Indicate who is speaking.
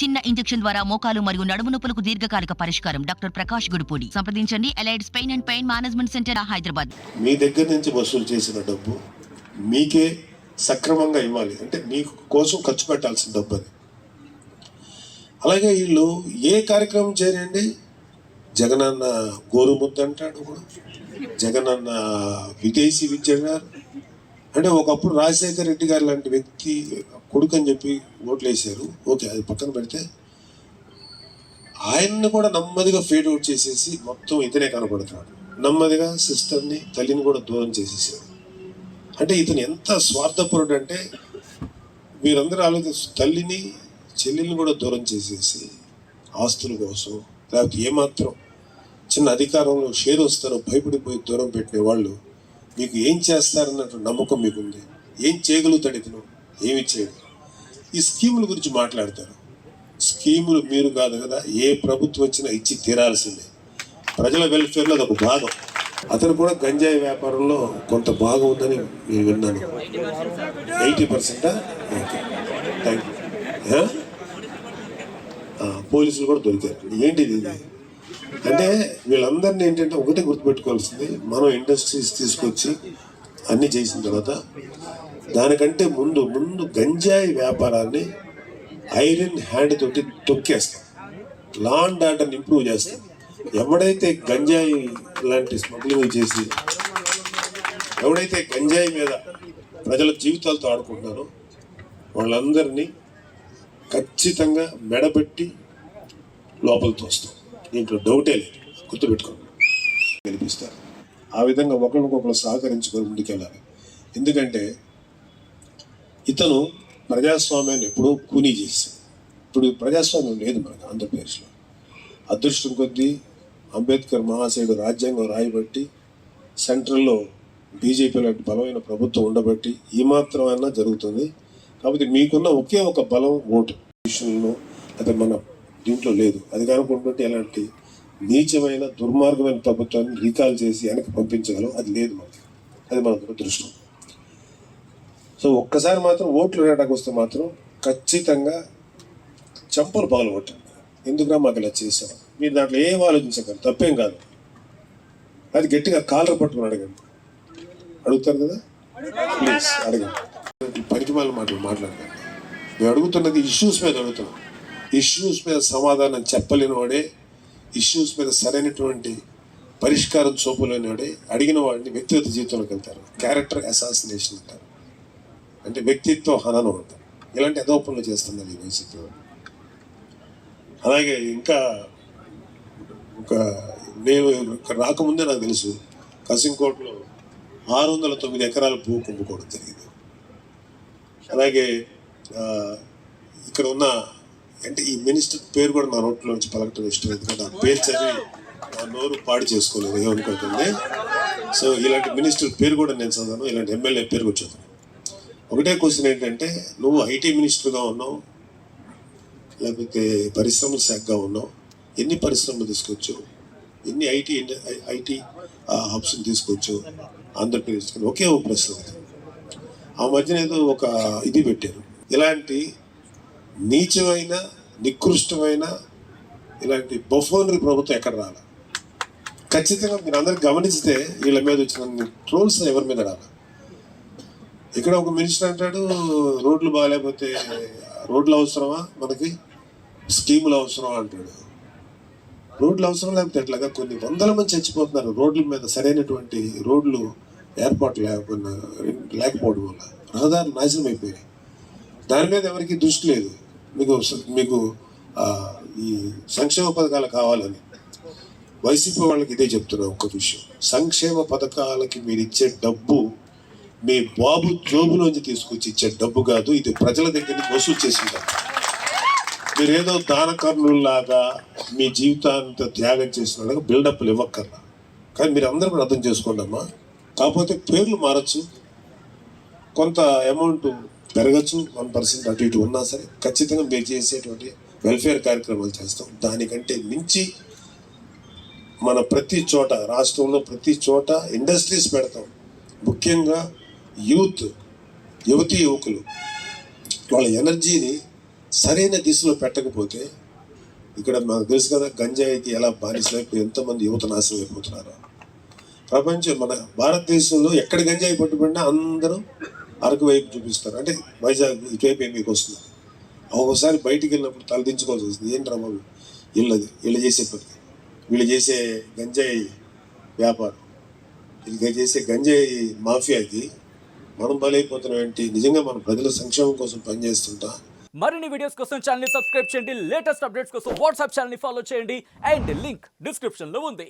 Speaker 1: చిన్న ఇంజెక్షన్ ద్వారా మోకాలు మరియు నడుము నొప్పులకు దీర్ఘకాలిక పరిష్కారం. డాక్టర్ ప్రకాష్ గుడిపూడి. సంప్రదించండి. Allied's pain and pain management centre, Hyderabad.
Speaker 2: మీ దగ్గర నుంచి వసూలు చేసిన డబ్బు మీకే సక్రమంగా ఇవ్వాలి, అంటే మీకు కోసం ఖర్చు పెట్టాల్సిన డబ్బు అది. అలాగే వీళ్ళు ఏ కార్యక్రమం చేయండి, జగనన్న గోరుముద్ద అంటాడు, జగనన్న విదేశీ విద్య అన్నారు. అంటే ఒకప్పుడు రాజశేఖర రెడ్డి గారు లాంటి వ్యక్తి కొడుకు అని చెప్పి ఓట్లు వేసారు. ఓకే, అది పక్కన పెడితే ఆయన్ని కూడా నెమ్మదిగా ఫేడ్ అవుట్ చేసేసి మొత్తం ఇతనే కనపడుతున్నాడు. నెమ్మదిగా సిస్టర్ని, తల్లిని కూడా దూరం చేసేసాడు. అంటే ఇతను ఎంత స్వార్థపరుడు అంటే, మీరందరూ ఆలోచిస్తారు, తల్లిని చెల్లెల్ని కూడా దూరం చేసేసి ఆస్తుల కోసం, లేకపోతే ఏమాత్రం చిన్న అధికారంలో షేర్ వస్తారో భయపడిపోయి దూరం పెట్టిన వాళ్ళు మీకు ఏం చేస్తారన్నట్టు నమ్మకం మీకుంది. ఏం చేయగలుగుతాడు ఇతను? ఏమి చేయడు. ఈ స్కీముల గురించి మాట్లాడతారు. స్కీములు మీరు కాదు కదా, ఏ ప్రభుత్వం వచ్చినా ఇచ్చి తీరాల్సిందే. ప్రజల వెల్ఫేర్లో అదొక భాగం. అతను కూడా గంజాయి వ్యాపారంలో కొంత భాగం ఉందని నేను విన్నాను. 80%? Okay, thank you. పోలీసులు కూడా దొరికారు. ఏంటిది ఇది అంటే, వీళ్ళందరినీ ఏంటంటే ఒకటే గుర్తుపెట్టుకోవాల్సింది, మనం ఇండస్ట్రీస్ తీసుకొచ్చి అన్నీ చేసిన తర్వాత దానికంటే ముందు గంజాయి వ్యాపారాన్ని ఐరన్ హ్యాండ్ తోటి తొక్కేస్తాం, లా అండ్ ఆర్డర్ని ఇంప్రూవ్ చేస్తాం. ఎవడైతే గంజాయి లాంటి స్మగ్లింగ్ చేసి, ఎవడైతే గంజాయి మీద ప్రజల జీవితాలతో ఆడుకుంటున్నారో వాళ్ళందరినీ ఖచ్చితంగా మెడబెట్టి లోపల తోస్తాం. దీంట్లో డౌటే లేదు, గుర్తుపెట్టుకోండి. గెలిపిస్తారు. ఆ విధంగా ఒకరికొకరు సహకరించుకొని ముందుకెళ్ళాలి. ఎందుకంటే ఇతను ప్రజాస్వామ్యాన్ని ఎప్పుడూ కూనీ చేశాడు. ఇప్పుడు ప్రజాస్వామ్యం లేదు మనకు ఆంధ్రప్రదేశ్లో. అదృష్టం కొద్దీ అంబేద్కర్ మహాశయుడు రాజ్యాంగం రాయబట్టి, సెంట్రల్లో బీజేపీ లాంటి బలమైన ప్రభుత్వం ఉండబట్టి ఈ మాత్రమైనా జరుగుతుంది. కాబట్టి మీకున్న ఒకే ఒక బలం ఓటు విషయంలో, అది మన దీంట్లో లేదు. అది కానుకుంటుంటే ఎలాంటి నీచమైన దుర్మార్గమైన ప్రభుత్వాన్ని రీకాల్ చేసి వెనక్కి పంపించగలం, అది లేదు మనకి. అది మన దురదృష్టం. సో ఒక్కసారి మాత్రం ఓట్లు వేయడానికి వస్తే మాత్రం ఖచ్చితంగా చంపలు పగలు కొట్టండి. ఎందుకురా మాకు ఇలా చేశారు, మీరు దాంట్లో ఏం ఆలోచించగలరు, తప్పేం కాదు. అది గట్టిగా కాలర్ పట్టుకుని అడగండి. అడుగుతారు కదా, ప్లీజ్ అడగండి. పరిచయాలు మాట్లాడకండి. మేము అడుగుతున్నది ఇష్యూస్ మీద అడుగుతున్నాం. ఇష్యూస్ మీద సమాధానం చెప్పలేని వాడే, ఇష్యూస్ మీద సరైనటువంటి పరిష్కారం చూపలేని వాడే అడిగిన వాడిని వ్యక్తిగత జీవితంలోకి వెళ్తారు. క్యారెక్టర్ అసాసినేషన్ అంటారు, అంటే వ్యక్తిత్వ హననం అంటారు. ఇలాంటి అదోపనలు చేస్తున్నారు ఈ వైసీపీ. అలాగే ఇంకా నేను రాకముందే నాకు తెలుసు, కసింకోటలో 609 ఎకరాల భూ కుంభకోణం జరిగింది. అలాగే ఇక్కడ ఉన్న, అంటే ఈ మినిస్టర్ పేరు కూడా నా నోట్లో నుంచి పలకటం ఇష్టం, ఎందుకంటే ఆ పేరు చదివి నా నోరు పాడు చేసుకోలేదు, ఏమనుకోకండి. సో ఇలాంటి మినిస్టర్ పేరు కూడా నేను చదివాను, ఇలాంటి ఎమ్మెల్యే పేరు కూడా చదివాను. ఒకటే క్వశ్చన్ ఏంటంటే, నువ్వు ఐటీ మినిస్టర్గా ఉన్నావు, లేకపోతే పరిశ్రమల శాఖగా ఉన్నావు, ఎన్ని పరిశ్రమలు తీసుకొచ్చావు, ఎన్ని ఐటీ హబ్స్ని తీసుకొచ్చు ఆంధ్రప్రదేశ్? ఒకే ఒక ప్రశ్న. ఆ మధ్యన ఏదో ఒక ఇది పెట్టారు, ఇలాంటి నీచమైన నికృష్టమైన ఇలాంటి బఫోనరీ ప్రభుత్వం ఎక్కడ రాలి. ఖచ్చితంగా మీరు అందరూ గమనిస్తే వీళ్ళ మీద వచ్చిన ట్రోల్స్ ఎవరి మీద రాలి. ఇక్కడ ఒక మినిస్టర్ అంటాడు, రోడ్లు బాగాలేకపోతే రోడ్లు అవసరమా మనకి, స్కీములు అవసరమా అంటాడు. రోడ్లు అవసరం లేకపోతే ఎట్లాగా? కొన్ని వందల మంది చచ్చిపోతున్నారు రోడ్ల మీద, సరైనటువంటి రోడ్లు ఏర్పాటు లేకపోవడం వల్ల రహదారులు నాశనం అయిపోయాయి. దాని మీద ఎవరికి దృష్టి లేదు. మీకు ఈ సంక్షేమ పథకాలు కావాలని వైసీపీ వాళ్ళకి ఇదే చెప్తున్నా ఒక విషయం, సంక్షేమ పథకాలకి మీరు ఇచ్చే డబ్బు మీ బాబు జోబులోంచి తీసుకొచ్చి ఇచ్చే డబ్బు కాదు, ఇది ప్రజల దగ్గర నుంచి వసూలు చేసింటారు. మీరేదో దానకర్ణుల్లాగా మీ జీవితాంతా త్యాగం చేసినలాగా బిల్డప్లు ఇవ్వక్కర్లా. కానీ మీరు అందరూ కూడా అర్థం చేసుకోండి అమ్మా. కాకపోతే పేర్లు మారచ్చు, కొంత అమౌంట్ పెరగచ్చు, 1% అటు ఇటు ఉన్నా సరే ఖచ్చితంగా మీరు చేసేటువంటి వెల్ఫేర్ కార్యక్రమాలు చేస్తాం. దానికంటే మించి మన ప్రతి చోట, రాష్ట్రంలో ప్రతి చోట ఇండస్ట్రీస్ పెడతాం. ముఖ్యంగా యువతి యువకులు వాళ్ళ ఎనర్జీని సరైన దిశలో పెట్టకపోతే ఇక్కడ మనకు తెలుసు కదా గంజాయికి ఎలా బానిసలైపోయి ఎంతోమంది యువత నాశనం అయిపోతున్నారు. మన భారతదేశంలో ఎక్కడ గంజాయి పట్టుబడినా అందరూ అరకు వైపు చూపిస్తారు, అంటే వైజాగ్ ఇటువైపు మీకు వస్తుంది. ఒక్కోసారి బయటికి వెళ్ళినప్పుడు తలదించుకోవాల్సి వస్తుంది. ఏంటి రమ్మ వీళ్ళు చేసే పని, వీళ్ళు చేసే గంజాయి వ్యాపారం, వీళ్ళు చేసే గంజాయి మాఫియాకి మనం బలైపోతున్నాం ఏంటి? నిజంగా మన ప్రజల సంక్షేమం కోసం పనిచేస్తుంటా.
Speaker 3: మరిన్ని వీడియోస్ కోసం ఛానల్ ని సబ్స్క్రైబ్ చేయండి, లేటెస్ట్ అప్డేట్స్ కోసం వాట్సాప్ ఛానల్ ని ఫాలో చేయండి అండ్ లింక్ డిస్క్రిప్షన్ లో ఉంది.